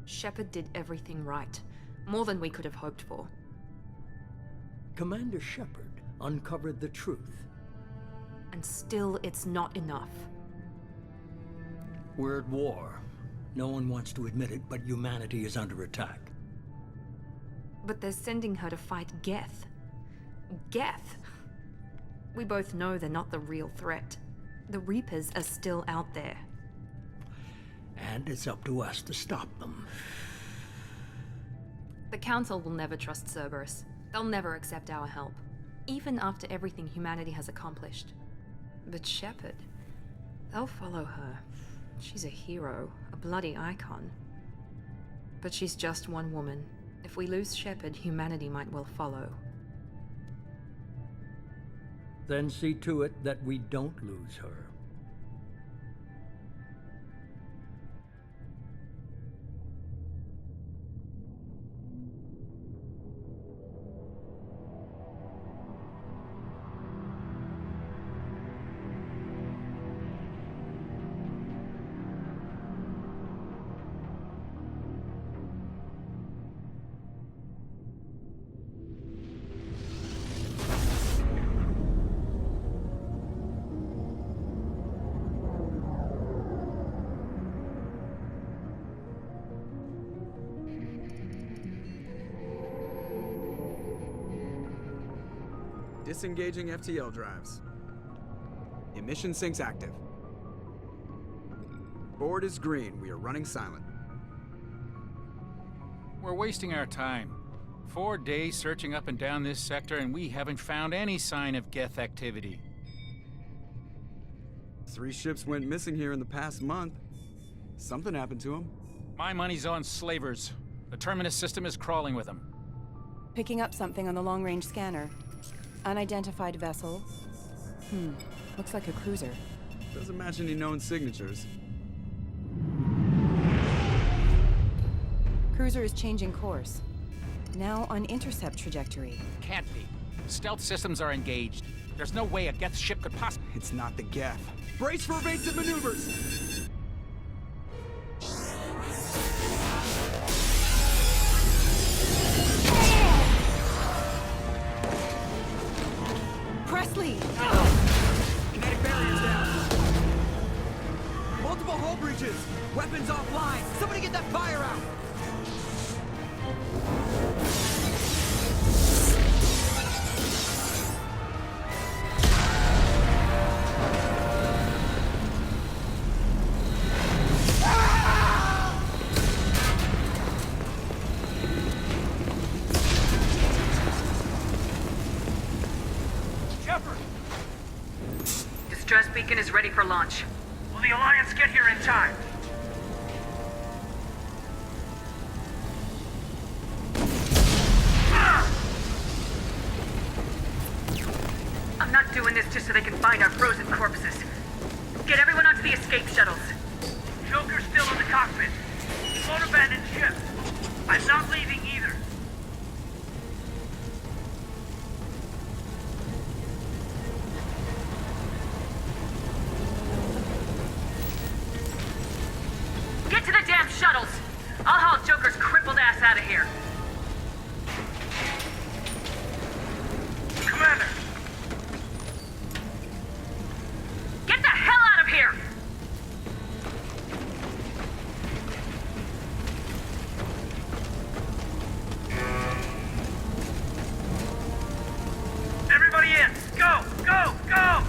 Shepard did everything right. More than we could have hoped for. Commander Shepard uncovered the truth. And still, it's not enough. We're at war. No one wants to admit it, but humanity is under attack. But they're sending her to fight Geth. Geth! We both know they're not the real threat. The Reapers are still out there. And it's up to us to stop them. The Council will never trust Cerberus. They'll never accept our help, even after everything humanity has accomplished. But Shepard, they'll follow her. She's a hero, a bloody icon. But she's just one woman. If we lose Shepard, humanity might well follow. Then see to it that we don't lose her. Disengaging FTL drives. Emission sinks active. Board is green. We are running silent. We're wasting our time. 4 days searching up and down this sector, and we haven't found any sign of Geth activity. 3 ships went missing here in the past month. Something happened to them. My money's on slavers. The Terminus system is crawling with them. Picking up something on the long-range scanner. Unidentified vessel. Looks like a cruiser. Doesn't match any known signatures. Cruiser is changing course. Now on intercept trajectory. Can't be. Stealth systems are engaged. There's no way a Geth ship could possibly... It's not the Geth. Brace for evasive maneuvers! Presley! Kinetic barriers down. Multiple hull breaches. Weapons offline. Somebody get that fire out. Distress beacon is ready for launch. Will the Alliance get here in time? I'm not doing this just so they can find our frozen corpses. Get everyone onto the escape shuttles. Joker's still in the cockpit. He won't abandon ship. I'm not leaving either. Get to the damn shuttles! I'll haul Joker's crippled ass out of here. Commander! Get the hell out of here! Everybody in! Go! Go! Go!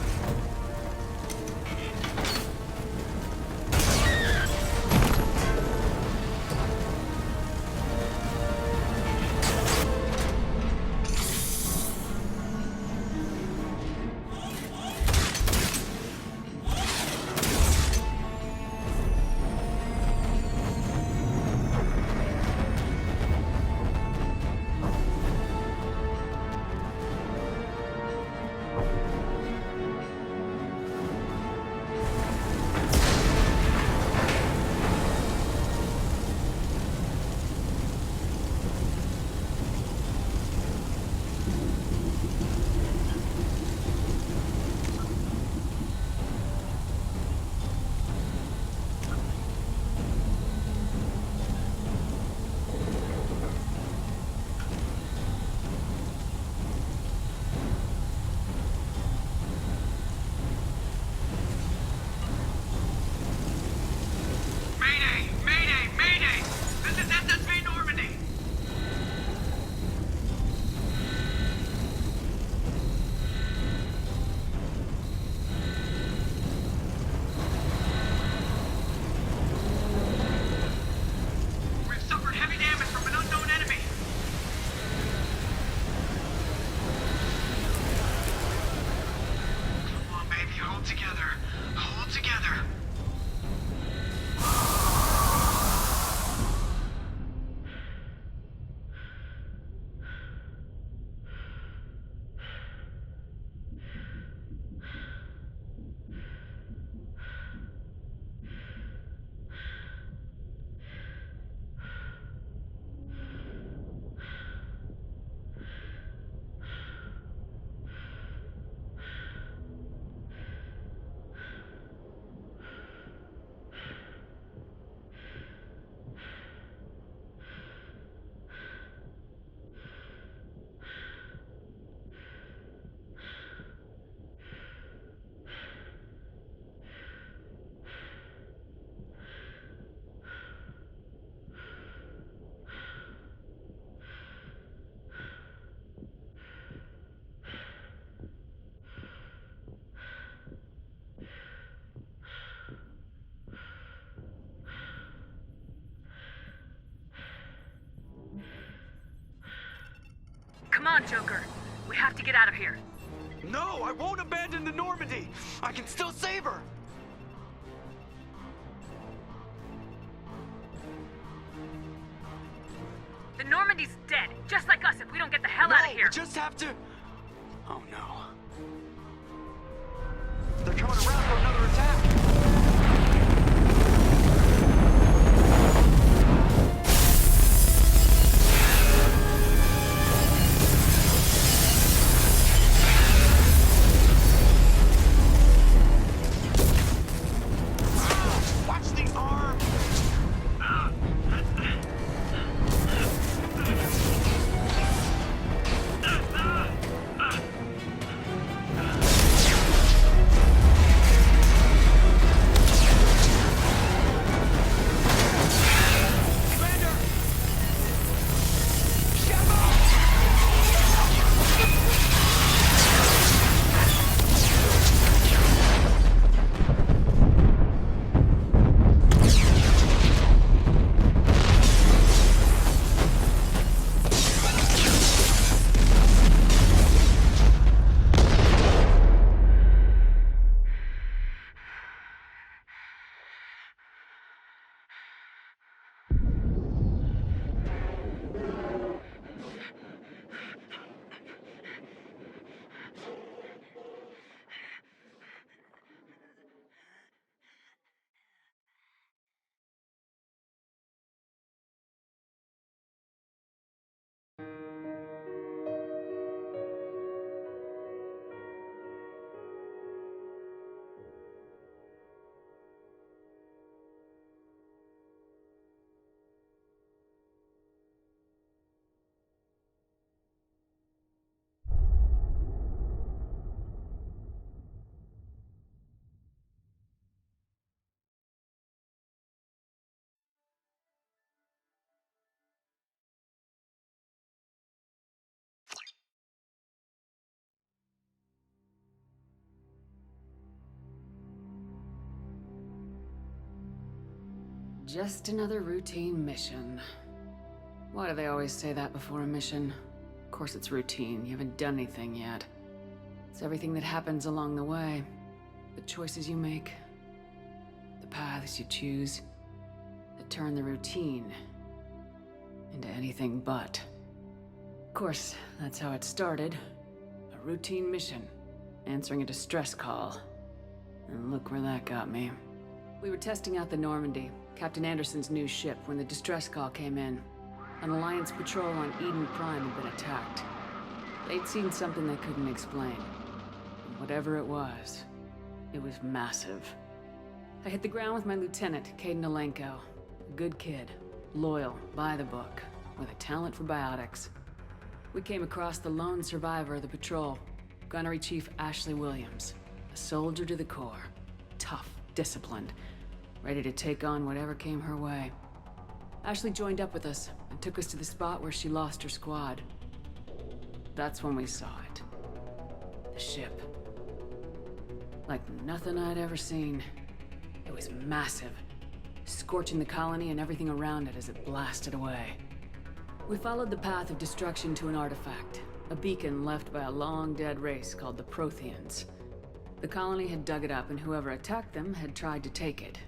Joker. We have to get out of here. No, I won't abandon the Normandy! I can still save her! The Normandy's dead, just like us if we don't get the hell out of here. We just have to... Oh no. They're coming around for another attack! Watch the arm! Just another routine mission. Why do they always say that before a mission? Of course it's routine, you haven't done anything yet. It's everything that happens along the way. The choices you make, the paths you choose, that turn the routine into anything but. Of course, that's how it started. A routine mission, answering a distress call. And look where that got me. We were testing out the Normandy, Captain Anderson's new ship, when the distress call came in. An Alliance patrol on Eden Prime had been attacked. They'd seen something they couldn't explain. And whatever it was massive. I hit the ground with my lieutenant, Kaidan Alenko. A good kid, loyal, by the book, with a talent for biotics. We came across the lone survivor of the patrol, Gunnery Chief Ashley Williams. A soldier to the core. Tough, disciplined, ready to take on whatever came her way. Ashley joined up with us and took us to the spot where she lost her squad. That's when we saw it. The ship. Like nothing I'd ever seen. It was massive, scorching the colony and everything around it as it blasted away. We followed the path of destruction to an artifact, a beacon left by a long-dead race called the Protheans. The colony had dug it up, and whoever attacked them had tried to take it.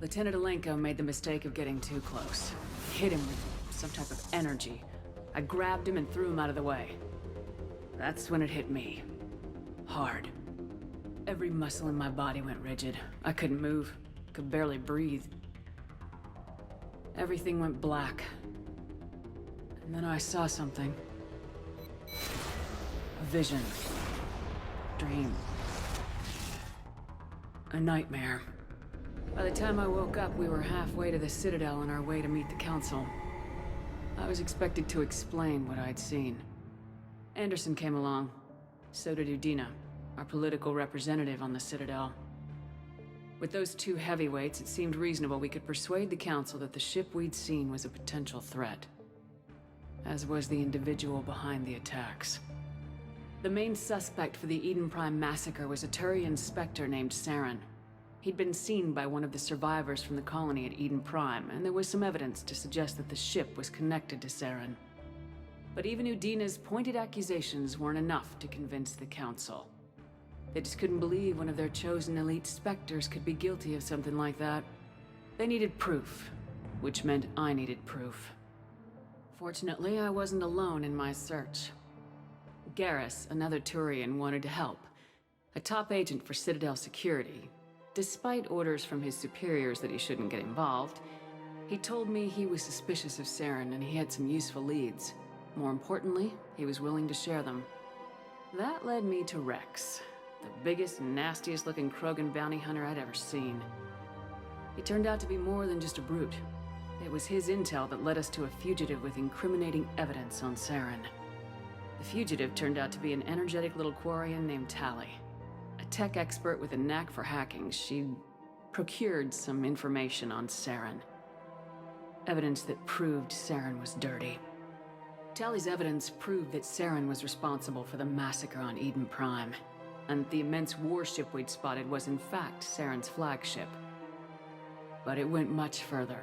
Lieutenant Alenko made the mistake of getting too close. Hit him with some type of energy. I grabbed him and threw him out of the way. That's when it hit me. Hard. Every muscle in my body went rigid. I couldn't move, could barely breathe. Everything went black. And then I saw something. A vision. Dream. A nightmare. By the time I woke up, we were halfway to the Citadel on our way to meet the Council. I was expected to explain what I'd seen. Anderson came along. So did Udina, our political representative on the Citadel. With those two heavyweights, it seemed reasonable we could persuade the Council that the ship we'd seen was a potential threat. As was the individual behind the attacks. The main suspect for the Eden Prime massacre was a Turian Spectre named Saren. He'd been seen by one of the survivors from the colony at Eden Prime, and there was some evidence to suggest that the ship was connected to Saren. But even Udina's pointed accusations weren't enough to convince the Council. They just couldn't believe one of their chosen elite Spectres could be guilty of something like that. They needed proof, which meant I needed proof. Fortunately, I wasn't alone in my search. Garrus, another Turian, wanted to help. A top agent for Citadel Security. Despite orders from his superiors that he shouldn't get involved, he told me he was suspicious of Saren and he had some useful leads. More importantly, he was willing to share them. That led me to Rex, the biggest, nastiest looking Krogan bounty hunter I'd ever seen. He turned out to be more than just a brute. It was his intel that led us to a fugitive with incriminating evidence on Saren. The fugitive turned out to be an energetic little Quarian named Tali. A tech expert with a knack for hacking, she'd procured some information on Saren. Evidence that proved Saren was dirty. Tali's evidence proved that Saren was responsible for the massacre on Eden Prime, and the immense warship we'd spotted was in fact Saren's flagship. But it went much further.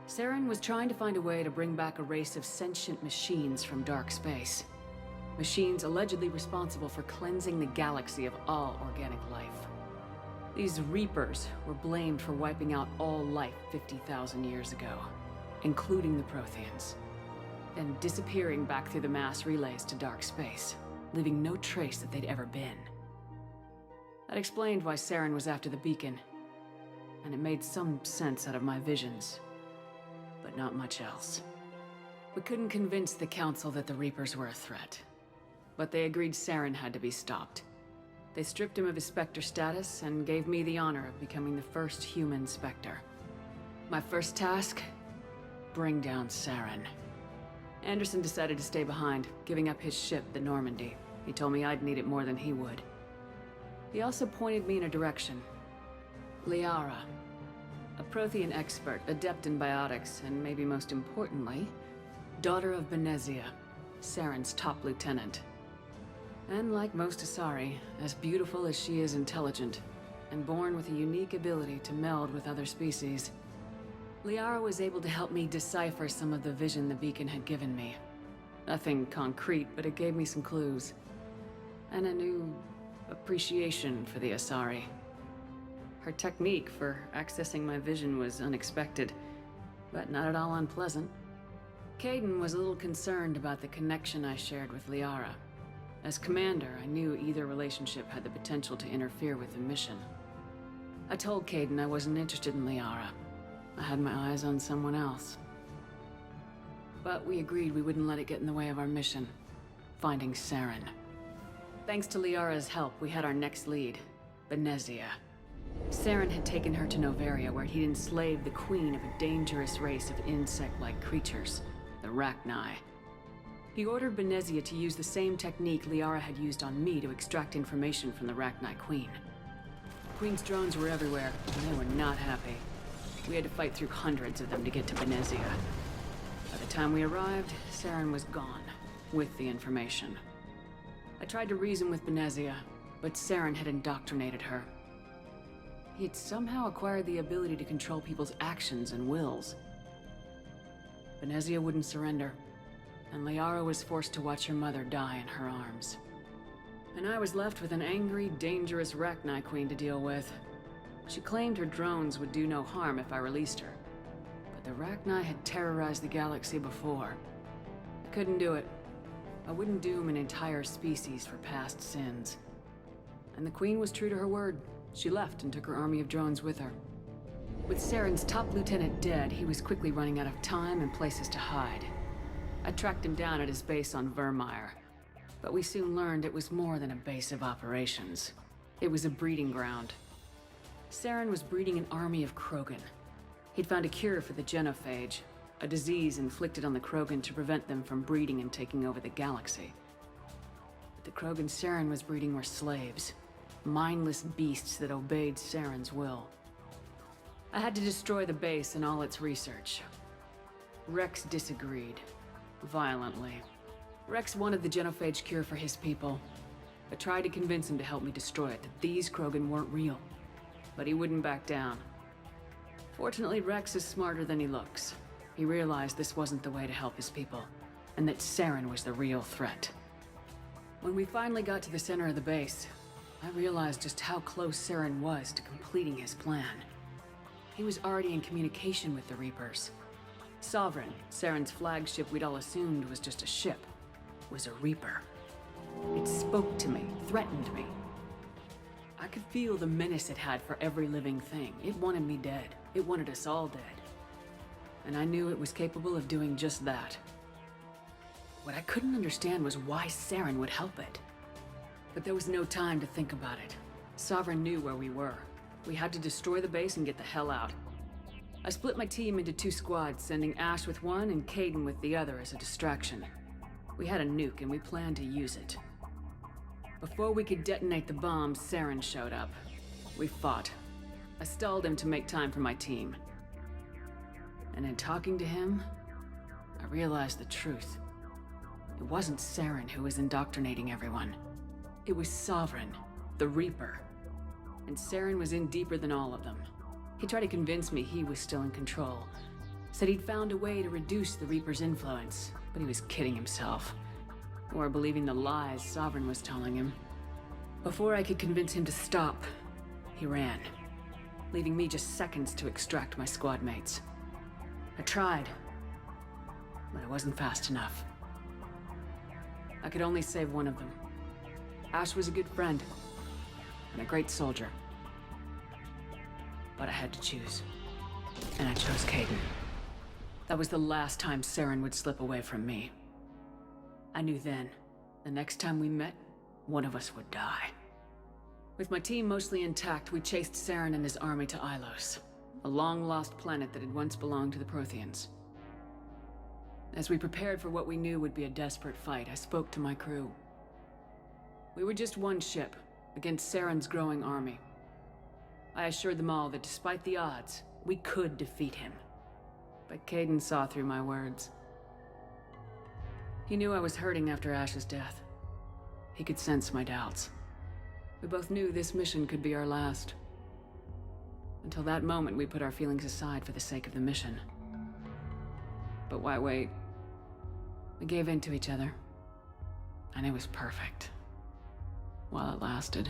Saren was trying to find a way to bring back a race of sentient machines from dark space. Machines allegedly responsible for cleansing the galaxy of all organic life. These Reapers were blamed for wiping out all life 50,000 years ago, including the Protheans, then disappearing back through the mass relays to dark space, leaving no trace that they'd ever been. That explained why Saren was after the beacon, and it made some sense out of my visions, but not much else. We couldn't convince the Council that the Reapers were a threat, but they agreed Saren had to be stopped. They stripped him of his Spectre status and gave me the honor of becoming the first human Spectre. My first task? Bring down Saren. Anderson decided to stay behind, giving up his ship, the Normandy. He told me I'd need it more than he would. He also pointed me in a direction. Liara. A Prothean expert, adept in biotics, and maybe most importantly, daughter of Benezia, Saren's top lieutenant. And like most Asari, as beautiful as she is intelligent, and born with a unique ability to meld with other species, Liara was able to help me decipher some of the vision the beacon had given me. Nothing concrete, but it gave me some clues. And a new appreciation for the Asari. Her technique for accessing my vision was unexpected, but not at all unpleasant. Kaidan was a little concerned about the connection I shared with Liara. As commander, I knew either relationship had the potential to interfere with the mission. I told Kaidan I wasn't interested in Liara. I had my eyes on someone else. But we agreed we wouldn't let it get in the way of our mission, finding Saren. Thanks to Liara's help, we had our next lead, Benezia. Saren had taken her to Noveria, where he'd enslaved the queen of a dangerous race of insect-like creatures, the Rachni. He ordered Benezia to use the same technique Liara had used on me to extract information from the Rachni queen. The queen's drones were everywhere, and they were not happy. We had to fight through hundreds of them to get to Benezia. By the time we arrived, Saren was gone, with the information. I tried to reason with Benezia, but Saren had indoctrinated her. He had somehow acquired the ability to control people's actions and wills. Benezia wouldn't surrender, and Liara was forced to watch her mother die in her arms. And I was left with an angry, dangerous Rachni queen to deal with. She claimed her drones would do no harm if I released her. But the Rachni had terrorized the galaxy before. I couldn't do it. I wouldn't doom an entire species for past sins. And the queen was true to her word. She left and took her army of drones with her. With Saren's top lieutenant dead, he was quickly running out of time and places to hide. I tracked him down at his base on Vermeer, but we soon learned it was more than a base of operations. It was a breeding ground. Saren was breeding an army of Krogan. He'd found a cure for the genophage, a disease inflicted on the Krogan to prevent them from breeding and taking over the galaxy. But the Krogan Saren was breeding were slaves. Mindless beasts that obeyed Saren's will. I had to destroy the base and all its research. Rex disagreed. Violently. Rex wanted the genophage cure for his people. I tried to convince him to help me destroy it, that these Krogan weren't real. But he wouldn't back down. Fortunately, Rex is smarter than he looks. He realized this wasn't the way to help his people. and that Saren was the real threat. When we finally got to the center of the base, I realized just how close Saren was to completing his plan. He was already in communication with the Reapers. Sovereign, Saren's flagship we'd all assumed was just a ship, was a Reaper. It spoke to me, threatened me. I could feel the menace it had for every living thing. It wanted me dead. It wanted us all dead. And I knew it was capable of doing just that. What I couldn't understand was why Saren would help it. But there was no time to think about it. Sovereign knew where we were. We had to destroy the base and get the hell out. I split my team into 2 squads, sending Ash with one and Kaidan with the other as a distraction. We had a nuke and we planned to use it. Before we could detonate the bomb, Saren showed up. We fought. I stalled him to make time for my team. And in talking to him, I realized the truth. It wasn't Saren who was indoctrinating everyone. It was Sovereign, the Reaper. And Saren was in deeper than all of them. He tried to convince me he was still in control. Said he'd found a way to reduce the Reaper's influence, but he was kidding himself. Or believing the lies Sovereign was telling him. Before I could convince him to stop, he ran, leaving me just seconds to extract my squad mates. I tried, but it wasn't fast enough. I could only save one of them. Ash was a good friend, and a great soldier. But I had to choose, and I chose Kaidan. That was the last time Saren would slip away from me. I knew then, the next time we met, one of us would die. With my team mostly intact, we chased Saren and his army to Ilos, a long-lost planet that had once belonged to the Protheans. As we prepared for what we knew would be a desperate fight, I spoke to my crew. We were just one ship, against Saren's growing army. I assured them all that despite the odds, we could defeat him. But Kaidan saw through my words. He knew I was hurting after Ash's death. He could sense my doubts. We both knew this mission could be our last. Until that moment, we put our feelings aside for the sake of the mission. But why wait? We gave in to each other. And it was perfect. While it lasted.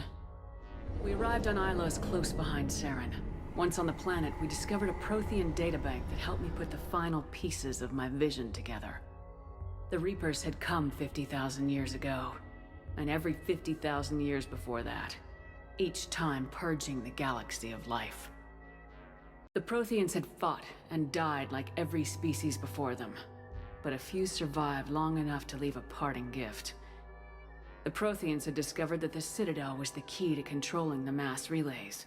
We arrived on Ilos close behind Saren. Once on the planet, we discovered a Prothean databank that helped me put the final pieces of my vision together. The Reapers had come 50,000 years ago, and every 50,000 years before that, each time purging the galaxy of life. The Protheans had fought and died like every species before them, but a few survived long enough to leave a parting gift. The Protheans had discovered that the Citadel was the key to controlling the mass relays.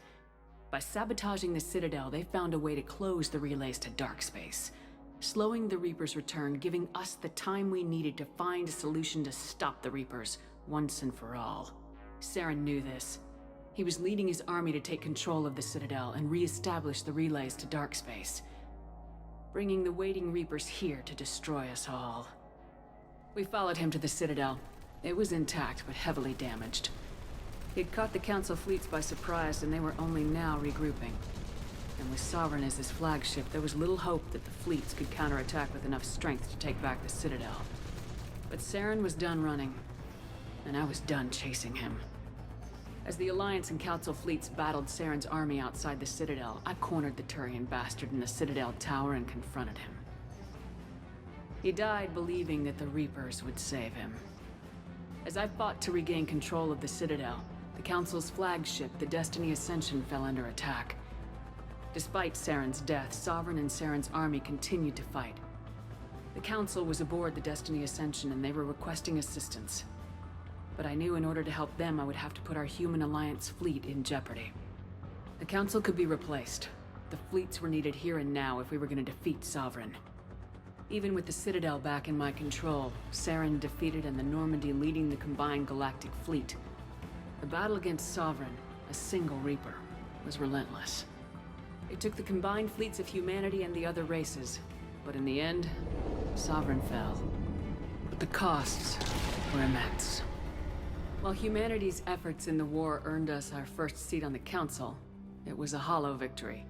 By sabotaging the Citadel, they found a way to close the relays to dark space, slowing the Reapers' return, giving us the time we needed to find a solution to stop the Reapers once and for all. Saren knew this. He was leading his army to take control of the Citadel and re-establish the relays to dark space, bringing the waiting Reapers here to destroy us all. We followed him to the Citadel. It was intact, but heavily damaged. He'd caught the Council fleets by surprise, and they were only now regrouping. And with Sovereign as his flagship, there was little hope that the fleets could counterattack with enough strength to take back the Citadel. But Saren was done running, and I was done chasing him. As the Alliance and Council fleets battled Saren's army outside the Citadel, I cornered the Turian bastard in the Citadel tower and confronted him. He died believing that the Reapers would save him. As I fought to regain control of the Citadel, the Council's flagship, the Destiny Ascension, fell under attack. Despite Saren's death, Sovereign and Saren's army continued to fight. The Council was aboard the Destiny Ascension and they were requesting assistance. But I knew in order to help them, I would have to put our Human Alliance fleet in jeopardy. The Council could be replaced. The fleets were needed here and now if we were going to defeat Sovereign. Even with the Citadel back in my control, Saren defeated and the Normandy leading the combined galactic fleet. The battle against Sovereign, a single Reaper, was relentless. It took the combined fleets of humanity and the other races, but in the end, Sovereign fell. But the costs were immense. While humanity's efforts in the war earned us our first seat on the Council, it was a hollow victory.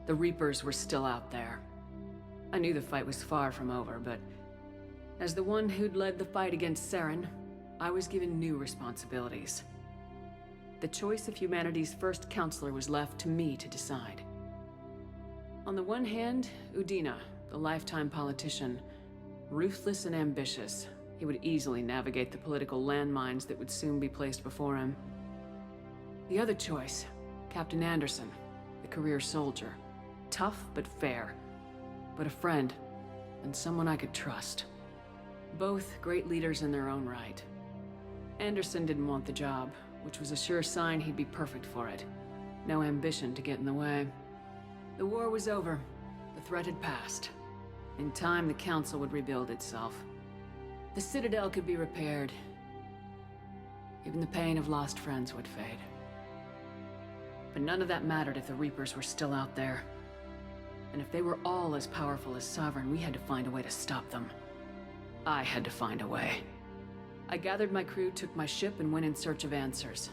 The Reapers were still out there. I knew the fight was far from over, but As the one who'd led the fight against Saren, I was given new responsibilities. The choice of humanity's first counselor was left to me to decide. On the one hand, Udina, the lifetime politician. Ruthless and ambitious, he would easily navigate the political landmines that would soon be placed before him. The other choice, Captain Anderson, the career soldier. Tough but fair, but a friend, and someone I could trust. Both great leaders in their own right. Anderson didn't want the job, which was a sure sign he'd be perfect for it. No ambition to get in the way. The war was over. The threat had passed. In time, the Council would rebuild itself. The Citadel could be repaired. Even the pain of lost friends would fade. But none of that mattered if the Reapers were still out there. And if they were all as powerful as Sovereign, we had to find a way to stop them. I had to find a way. I gathered my crew, took my ship, and went in search of answers.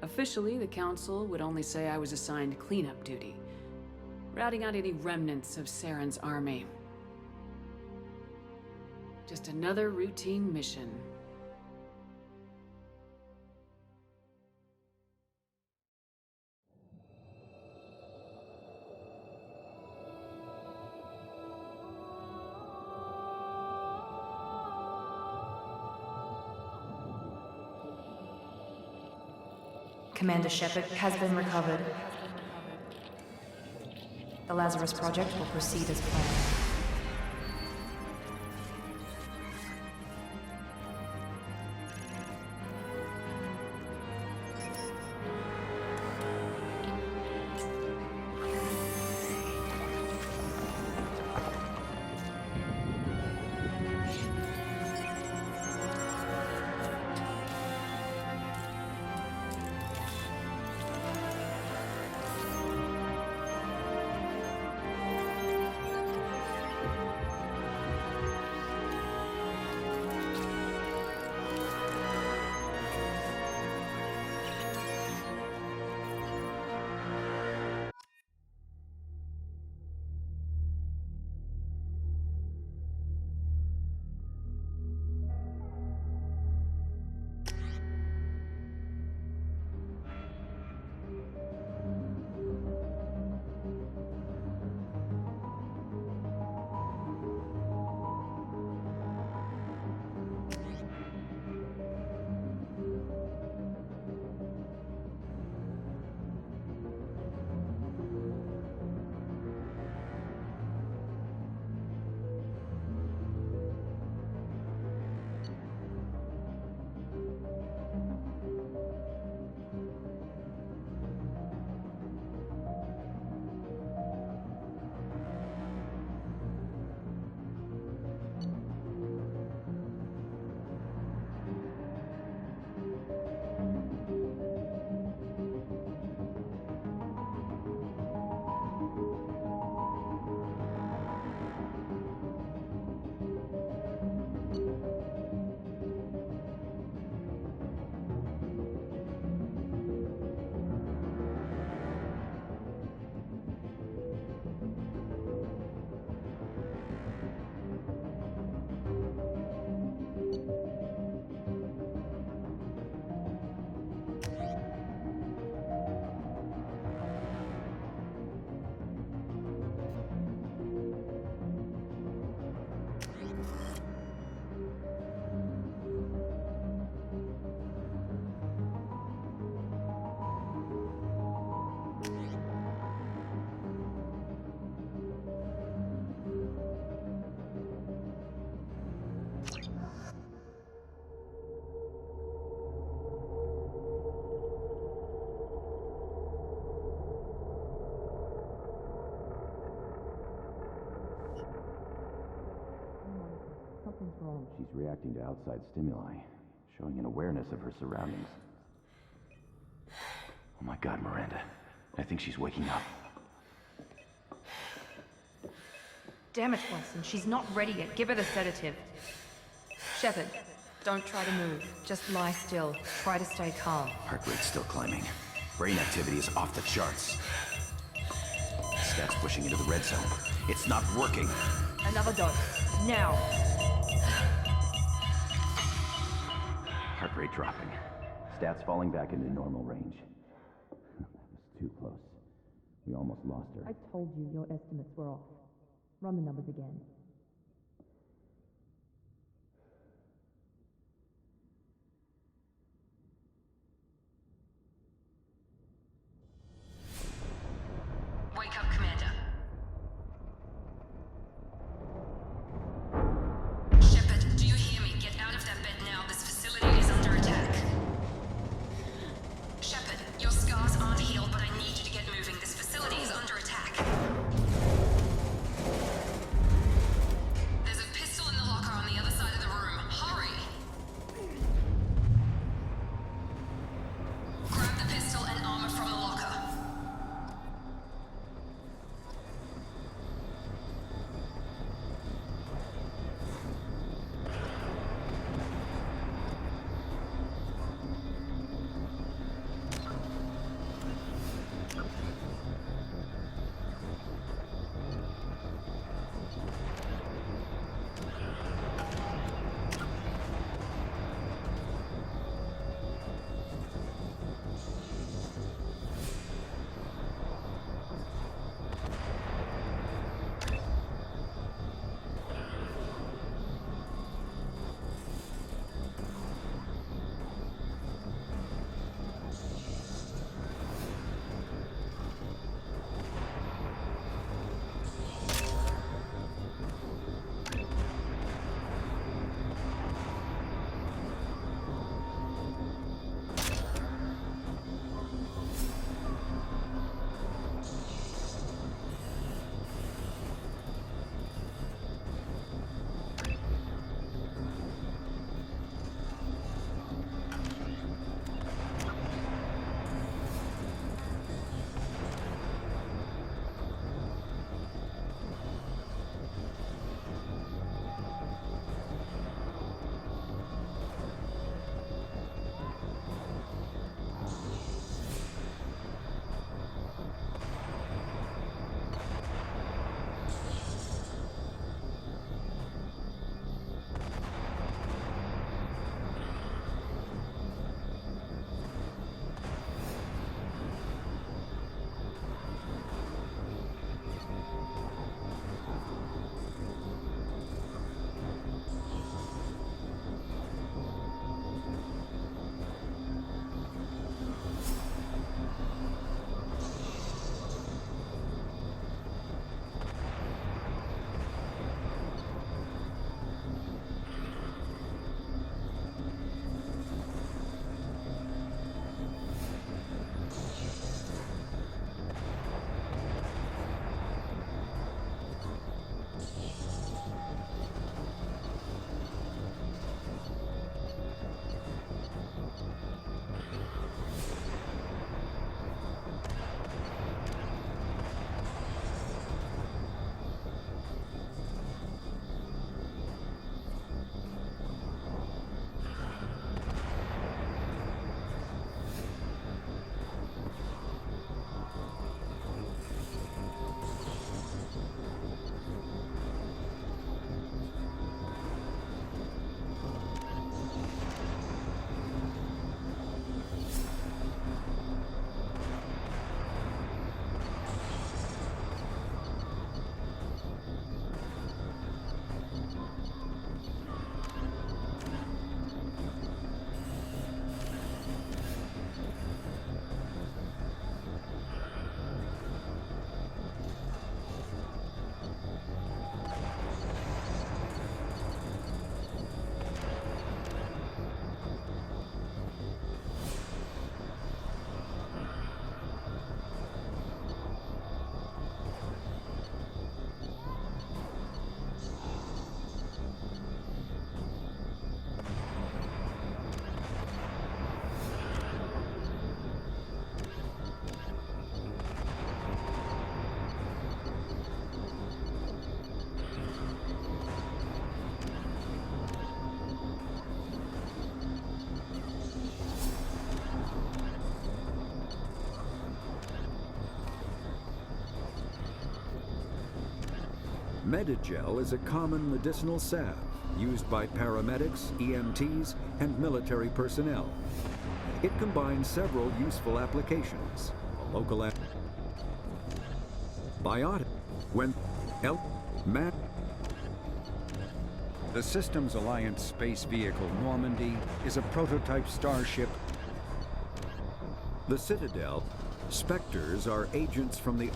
Officially, the Council would only say I was assigned cleanup duty, routing out any remnants of Saren's army. Just another routine mission. Commander Shepard has been recovered. The Lazarus Project will proceed as planned. She's reacting to outside stimuli, showing an awareness of her surroundings. Oh my God, Miranda. I think she's waking up. Damn it, Watson, she's not ready yet. Give her the sedative. Shepard, don't try to move. Just lie still. Try to stay calm. Heart rate's still climbing. Brain activity is off the charts. Stats pushing into the red zone. It's not working. Another dose. Now. rate dropping. Stats falling back into normal range. That was too close. We almost lost her. I told you your estimates were off. Run the numbers again. Wake up, Commander. Shepard, do you hear me? Get out of that bed now. This facility is under attack. Shepard, your scars aren't healed, but I need you to get moving. This facility is under attack. There's a pistol in the locker on the other side of the room. Hurry! Grab the pistol and armor from the locker. Medigel is a common medicinal salve used by paramedics, EMTs, and military personnel. It combines several useful applications. A local biotic, when the Systems Alliance space vehicle Normandy is a prototype starship. The Citadel, Spectres are agents from the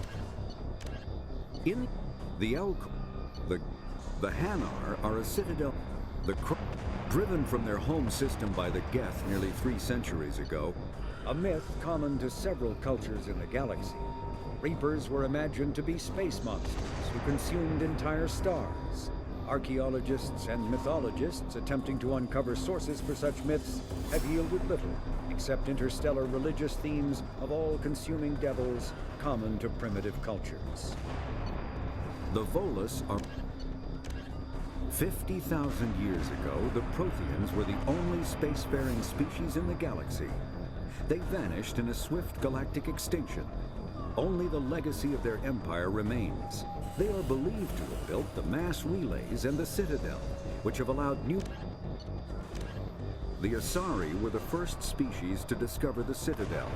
the Hanar are a Citadel, driven from their home system by the Geth nearly 3 centuries ago, a myth common to several cultures in the galaxy. Reapers were imagined to be space monsters who consumed entire stars. Archaeologists and mythologists attempting to uncover sources for such myths have yielded little, except interstellar religious themes of all-consuming devils common to primitive cultures. The Volus are 50,000 years ago, the Protheans were the only spacefaring species in the galaxy. They vanished in a swift galactic extinction. Only the legacy of their empire remains. They are believed to have built the mass relays and the Citadel, which have allowed new... The Asari were the first species to discover the Citadel.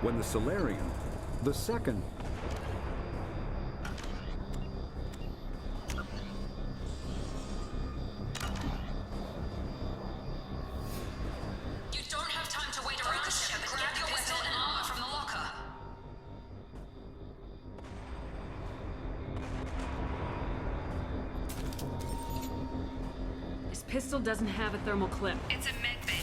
When the Solarian, the second... You don't have time to wait around, Shepard. Grab your weapon and armor from the locker. This pistol doesn't have a thermal clip. It's a med bay.